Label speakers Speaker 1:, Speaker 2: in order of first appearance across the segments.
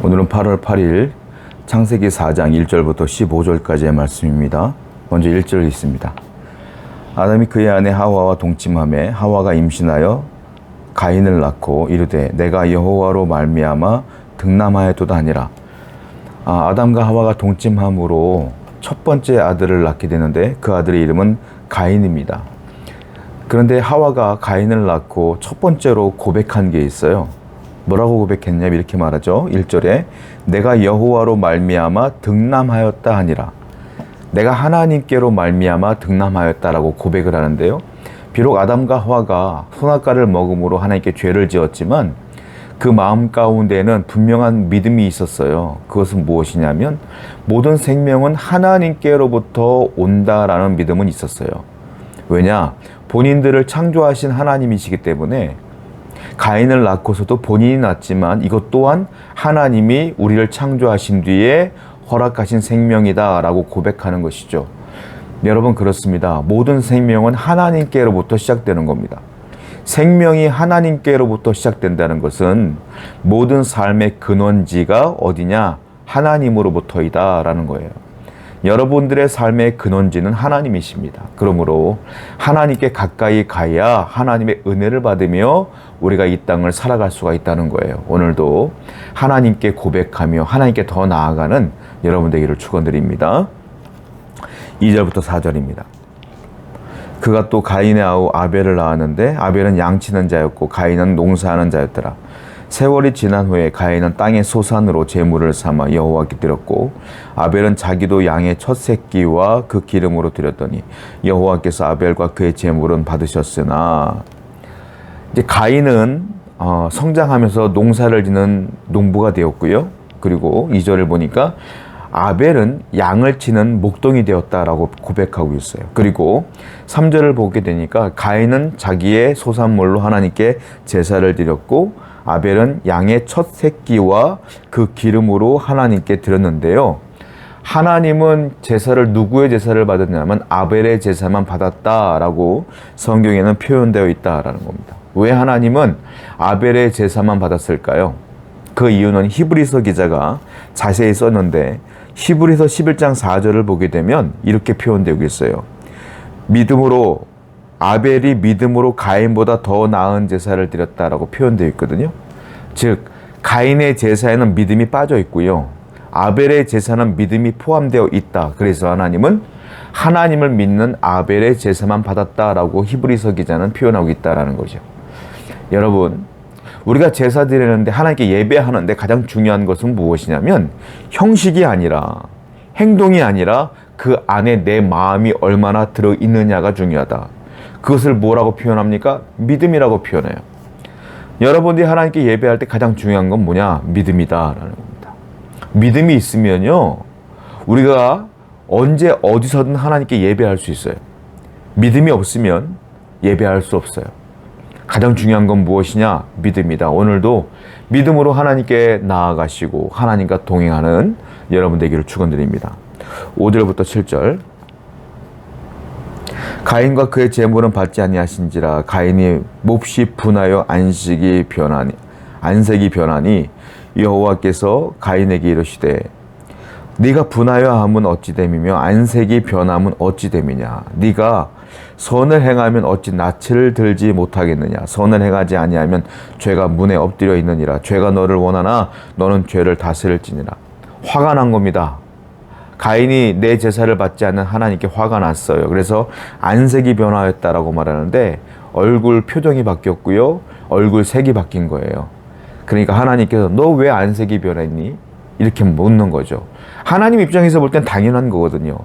Speaker 1: 오늘은 8월 8일 창세기 4장 1절부터 15절까지의 말씀입니다. 먼저 1절 있습니다. 아담이 그의 아내 하와와 동침하매 하와가 임신하여 가인을 낳고 이르되 내가 여호와로 말미암아 등남하였도다 하니라. 아담과 하와가 동침함으로 첫 번째 아들을 낳게 되는데 그 아들의 이름은 가인입니다. 그런데 하와가 가인을 낳고 첫 번째로 고백한 게 있어요. 뭐라고 고백했냐면 이렇게 말하죠. 1절에 내가 여호와로 말미암아 등남하였다 하니라. 내가 하나님께로 말미암아 등남하였다라고 고백을 하는데요. 비록 아담과 하와가 선악과를 먹음으로 하나님께 죄를 지었지만 그 마음 가운데는 분명한 믿음이 있었어요. 그것은 무엇이냐면 모든 생명은 하나님께로부터 온다라는 믿음은 있었어요. 왜냐? 본인들을 창조하신 하나님이시기 때문에 가인을 낳고서도 본인이 낳았지만 이것 또한 하나님이 우리를 창조하신 뒤에 허락하신 생명이다 라고 고백하는 것이죠. 여러분, 그렇습니다. 모든 생명은 하나님께로부터 시작되는 겁니다. 생명이 하나님께로부터 시작된다는 것은 모든 삶의 근원지가 어디냐? 하나님으로부터이다 라는 거예요. 여러분들의 삶의 근원지는 하나님이십니다. 그러므로 하나님께 가까이 가야 하나님의 은혜를 받으며 우리가 이 땅을 살아갈 수가 있다는 거예요. 오늘도 하나님께 고백하며 하나님께 더 나아가는 여러분 되기를 축원드립니다. 2절부터 4절입니다. 그가 또 가인의 아우 아벨을 낳았는데 아벨은 양치는 자였고 가인은 농사하는 자였더라. 세월이 지난 후에 가인은 땅의 소산으로 제물을 삼아 여호와께 드렸고 아벨은 자기도 양의 첫 새끼와 그 기름으로 드렸더니 여호와께서 아벨과 그의 제물은 받으셨으나, 이제 가인은 성장하면서 농사를 짓는 농부가 되었고요. 그리고 2절을 보니까 아벨은 양을 치는 목동이 되었다라고 고백하고 있어요. 그리고 3절을 보게 되니까 가인은 자기의 소산물로 하나님께 제사를 드렸고 아벨은 양의 첫 새끼와 그 기름으로 하나님께 드렸는데요. 하나님은 제사를, 누구의 제사를 받았냐면 아벨의 제사만 받았다라고 성경에는 표현되어 있다라는 겁니다. 왜 하나님은 아벨의 제사만 받았을까요? 그 이유는 히브리서 기자가 자세히 썼는데 히브리서 11장 4절을 보게 되면 이렇게 표현되고 있어요. 아벨이 믿음으로 가인보다 더 나은 제사를 드렸다라고 표현되어 있거든요. 즉 가인의 제사에는 믿음이 빠져 있고요. 아벨의 제사는 믿음이 포함되어 있다. 그래서 하나님은 하나님을 믿는 아벨의 제사만 받았다라고 히브리서 기자는 표현하고 있다라는 거죠. 여러분, 우리가 제사 드리는데 하나님께 예배하는데 가장 중요한 것은 무엇이냐면 형식이 아니라, 행동이 아니라 그 안에 내 마음이 얼마나 들어있느냐가 중요하다. 그것을 뭐라고 표현합니까? 믿음이라고 표현해요. 여러분들이 하나님께 예배할 때 가장 중요한 건 뭐냐? 믿음이다라는 겁니다. 믿음이 있으면요, 우리가 언제 어디서든 하나님께 예배할 수 있어요. 믿음이 없으면 예배할 수 없어요. 가장 중요한 건 무엇이냐? 믿음이다. 오늘도 믿음으로 하나님께 나아가시고 하나님과 동행하는 여러분 되기를 축원드립니다. 5절부터 7절. 가인과 그의 제물은 받지 아니하신지라 가인이 몹시 분하여 안색이 변하니 여호와께서 가인에게 이르시되 네가 분하여 함은 어찌 됨이며 안색이 변함은 어찌 됨이냐. 네가 선을 행하면 어찌 낯을 들지 못하겠느냐. 선을 행하지 아니하면 죄가 문에 엎드려 있느니라. 죄가 너를 원하나 너는 죄를 다스릴지니라. 화가 난 겁니다. 가인이 내 제사를 받지 않는 하나님께 화가 났어요. 그래서 안색이 변화했다라고 말하는데 얼굴 표정이 바뀌었고요. 얼굴 색이 바뀐 거예요. 그러니까 하나님께서 너 왜 안색이 변했니? 이렇게 묻는 거죠. 하나님 입장에서 볼 땐 당연한 거거든요.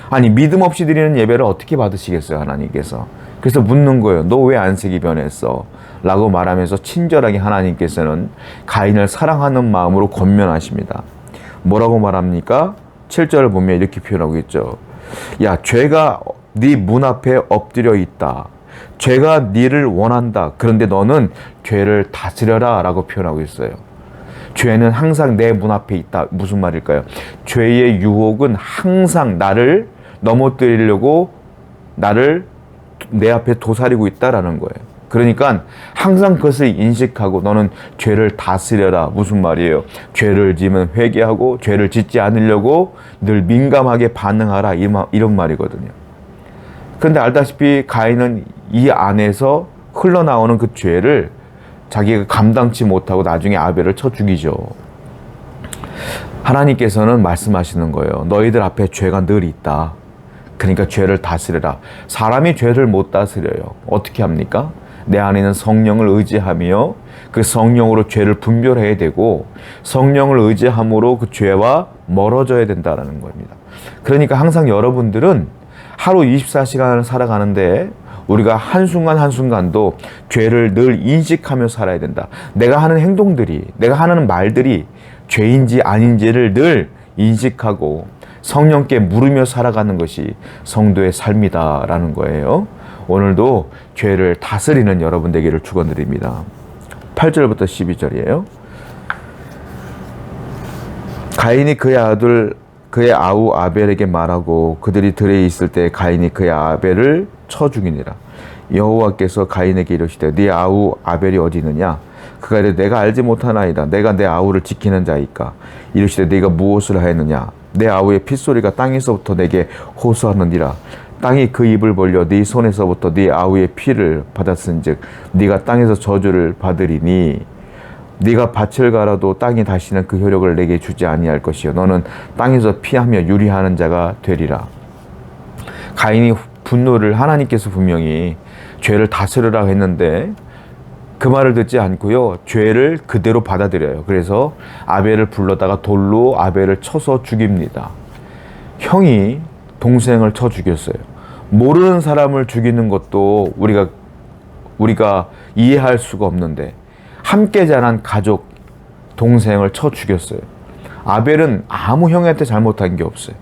Speaker 1: 아니, 믿음 없이 드리는 예배를 어떻게 받으시겠어요, 하나님께서. 그래서 묻는 거예요. 너 왜 안색이 변했어? 라고 말하면서 친절하게 하나님께서는 가인을 사랑하는 마음으로 권면하십니다. 뭐라고 말합니까? 7절을 보면 이렇게 표현하고 있죠. 야, 죄가 네 문 앞에 엎드려 있다. 죄가 네를 원한다. 그런데 너는 죄를 다스려라 라고 표현하고 있어요. 죄는 항상 내 문 앞에 있다. 무슨 말일까요? 죄의 유혹은 항상 나를 넘어뜨리려고 나를 내 앞에 도사리고 있다라는 거예요. 그러니까 항상 그것을 인식하고 너는 죄를 다스려라. 무슨 말이에요? 죄를 지으면 회개하고 죄를 짓지 않으려고 늘 민감하게 반응하라. 이런 말이거든요. 그런데 알다시피 가인은 이 안에서 흘러나오는 그 죄를 자기가 감당치 못하고 나중에 아벨을 쳐 죽이죠. 하나님께서는 말씀하시는 거예요. 너희들 앞에 죄가 늘 있다. 그러니까 죄를 다스려라. 사람이 죄를 못 다스려요. 어떻게 합니까? 내 안에 있는 성령을 의지하며 그 성령으로 죄를 분별해야 되고 성령을 의지함으로 그 죄와 멀어져야 된다는 겁니다. 그러니까 항상 여러분들은 하루 24시간을 살아가는데 우리가 한순간 한순간도 죄를 늘 인식하며 살아야 된다. 내가 하는 행동들이, 내가 하는 말들이 죄인지 아닌지를 늘 인식하고 성령께 물으며 살아가는 것이 성도의 삶이다라는 거예요. 오늘도 죄를 다스리는 여러분 되기를 축원드립니다. 8절부터 12절이에요. 가인이 그의 아우 아벨에게 말하고 그들이 들에 있을 때 가인이 그의 아벨을 쳐 죽이니라. 여호와께서 가인에게 이르시되 네 아우 아벨이 어디 있느냐? 그가 이르되 내가 알지 못하나이다. 내가 내 아우를 지키는 자이까. 이르시되 네가 무엇을 하였느냐? 내 아우의 핏소리가 땅에서부터 내게 호소하느니라. 땅이 그 입을 벌려 네 손에서부터 네 아우의 피를 받았은즉 네가 땅에서 저주를 받으리니 네가 밭을 갈아도 땅이 다시는 그 효력을 내게 주지 아니할 것이요 너는 땅에서 피하며 유리하는 자가 되리라. 가인이 분노를 하나님께서 분명히 죄를 다스리라고 했는데 그 말을 듣지 않고요. 죄를 그대로 받아들여요. 그래서 아벨을 불러다가 돌로 아벨을 쳐서 죽입니다. 형이 동생을 쳐 죽였어요. 모르는 사람을 죽이는 것도 우리가 이해할 수가 없는데 함께 자란 가족 동생을 쳐 죽였어요. 아벨은 아무 형한테 잘못한 게 없어요.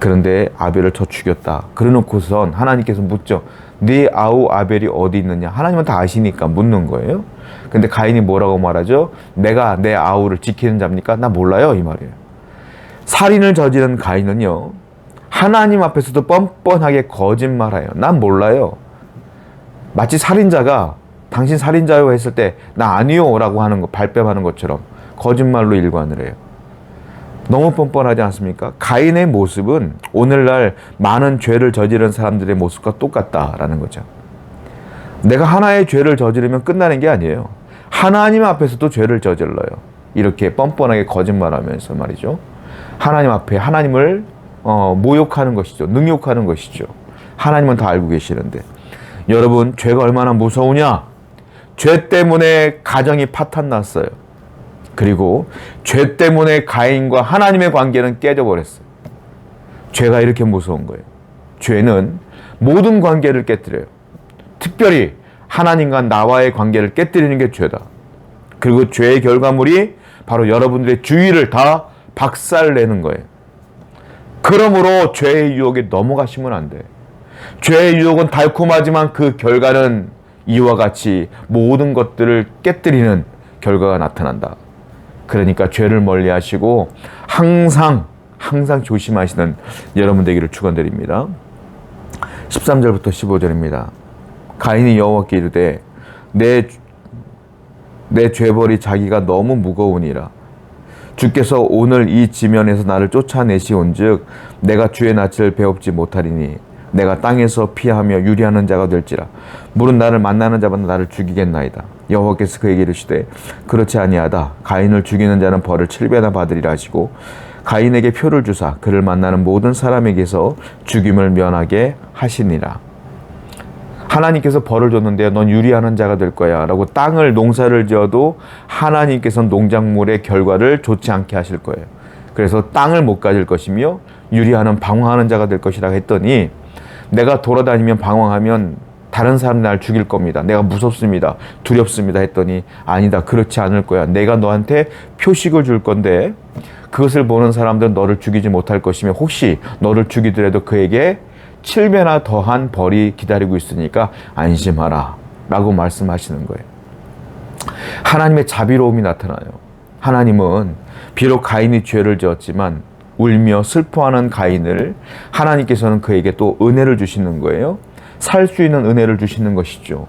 Speaker 1: 그런데 아벨을 쳐 죽였다. 그래놓고선 하나님께서 묻죠. 네 아우 아벨이 어디 있느냐? 하나님은 다 아시니까 묻는 거예요. 근데 가인이 뭐라고 말하죠? 내가 내 아우를 지키는 자입니까? 나 몰라요. 이 말이에요. 살인을 저지른 가인은요. 하나님 앞에서도 뻔뻔하게 거짓말해요. 난 몰라요. 마치 살인자가 당신 살인자요 했을 때 나 아니요 라고 하는 거 발뺌하는 것처럼 거짓말로 일관을 해요. 너무 뻔뻔하지 않습니까? 가인의 모습은 오늘날 많은 죄를 저지른 사람들의 모습과 똑같다라는 거죠. 내가 하나의 죄를 저지르면 끝나는 게 아니에요. 하나님 앞에서도 죄를 저질러요. 이렇게 뻔뻔하게 거짓말하면서 말이죠. 하나님 앞에 하나님을 모욕하는 것이죠. 능욕하는 것이죠. 하나님은 다 알고 계시는데 여러분 죄가 얼마나 무서우냐? 죄 때문에 가정이 파탄났어요. 그리고 죄 때문에 가인과 하나님의 관계는 깨져버렸어요. 죄가 이렇게 무서운 거예요. 죄는 모든 관계를 깨뜨려요. 특별히 하나님과 나와의 관계를 깨뜨리는 게 죄다. 그리고 죄의 결과물이 바로 여러분들의 주의를 다 박살내는 거예요. 그러므로 죄의 유혹에 넘어가시면 안 돼. 죄의 유혹은 달콤하지만 그 결과는 이와 같이 모든 것들을 깨뜨리는 결과가 나타난다. 그러니까 죄를 멀리 하시고 항상 조심하시는 여러분 되기를 축원드립니다. 13절부터 15절입니다. 가인이 여호와께 이르되 내 죄벌이 자기가 너무 무거우니라. 주께서 오늘 이 지면에서 나를 쫓아내시온즉 내가 주의 낯을 배웁지 못하리니 내가 땅에서 피하며 유리하는 자가 될지라. 물은 나를 만나는 자마다 나를 죽이겠나이다. 여호와께서 그에게 이르시되 그렇지 아니하다. 가인을 죽이는 자는 벌을 7배나 받으리라 하시고 가인에게 표를 주사 그를 만나는 모든 사람에게서 죽임을 면하게 하시니라. 하나님께서 벌을 줬는데 넌 유리하는 자가 될 거야 라고 땅을 농사를 지어도 하나님께서는 농작물의 결과를 좋지 않게 하실 거예요. 그래서 땅을 못 가질 것이며 유리하는 방황하는 자가 될 것이라고 했더니 내가 돌아다니면 방황하면 다른 사람 날 죽일 겁니다. 내가 무섭습니다. 두렵습니다. 했더니 아니다. 그렇지 않을 거야. 내가 너한테 표식을 줄 건데 그것을 보는 사람들은 너를 죽이지 못할 것이며 혹시 너를 죽이더라도 그에게 7배나 더한 벌이 기다리고 있으니까 안심하라 라고 말씀하시는 거예요. 하나님의 자비로움이 나타나요. 하나님은 비록 가인이 죄를 지었지만 울며 슬퍼하는 가인을 하나님께서는 그에게 또 은혜를 주시는 거예요. 살 수 있는 은혜를 주시는 것이죠.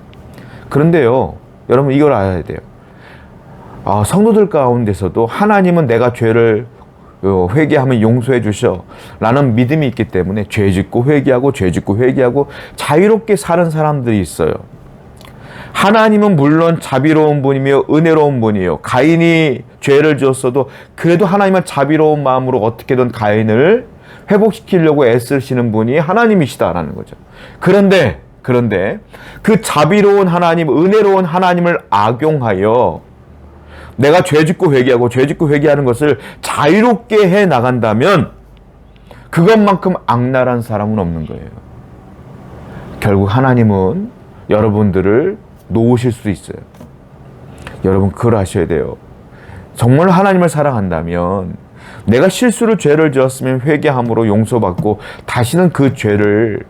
Speaker 1: 그런데요, 여러분 이걸 알아야 돼요. 성도들 가운데서도 하나님은 내가 죄를 회개하면 용서해 주셔 라는 믿음이 있기 때문에 죄 짓고 회개하고 죄 짓고 회개하고 자유롭게 사는 사람들이 있어요. 하나님은 물론 자비로운 분이며 은혜로운 분이에요. 가인이 죄를 지었어도 그래도 하나님은 자비로운 마음으로 어떻게든 가인을 회복시키려고 애쓰시는 분이 하나님이시다라는 거죠. 그런데 그 자비로운 하나님, 은혜로운 하나님을 악용하여 내가 죄 짓고 회개하고 죄 짓고 회개하는 것을 자유롭게 해 나간다면 그것만큼 악랄한 사람은 없는 거예요. 결국 하나님은 여러분들을 놓으실 수 있어요. 여러분 그걸 아셔야 돼요. 정말 하나님을 사랑한다면 내가 실수를 죄를 지었으면 회개함으로 용서받고 다시는 그 죄를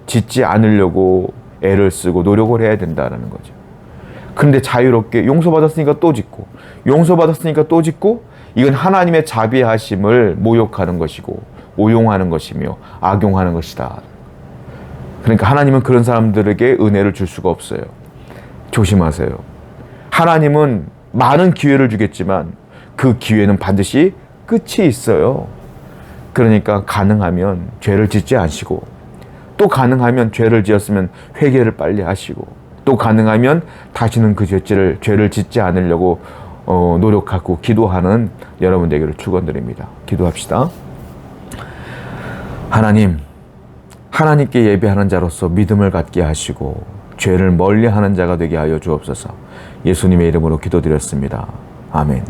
Speaker 1: 짓지 않으려고 애를 쓰고 노력을 해야 된다는 거죠. 그런데 자유롭게 용서받았으니까 또 짓고 용서받았으니까 또 짓고, 이건 하나님의 자비하심을 모욕하는 것이고 오용하는 것이며 악용하는 것이다. 그러니까 하나님은 그런 사람들에게 은혜를 줄 수가 없어요. 조심하세요. 하나님은 많은 기회를 주겠지만 그 기회는 반드시 끝이 있어요. 그러니까 가능하면 죄를 짓지 않으시고, 또 가능하면 죄를 지었으면 회개를 빨리 하시고, 또 가능하면 다시는 그 죄를 짓지 않으려고 노력하고 기도하는 여러분 되기를 축원드립니다. 기도합시다. 하나님께 예배하는 자로서 믿음을 갖게 하시고 죄를 멀리하는 자가 되게 하여 주옵소서. 예수님의 이름으로 기도드렸습니다. 아멘.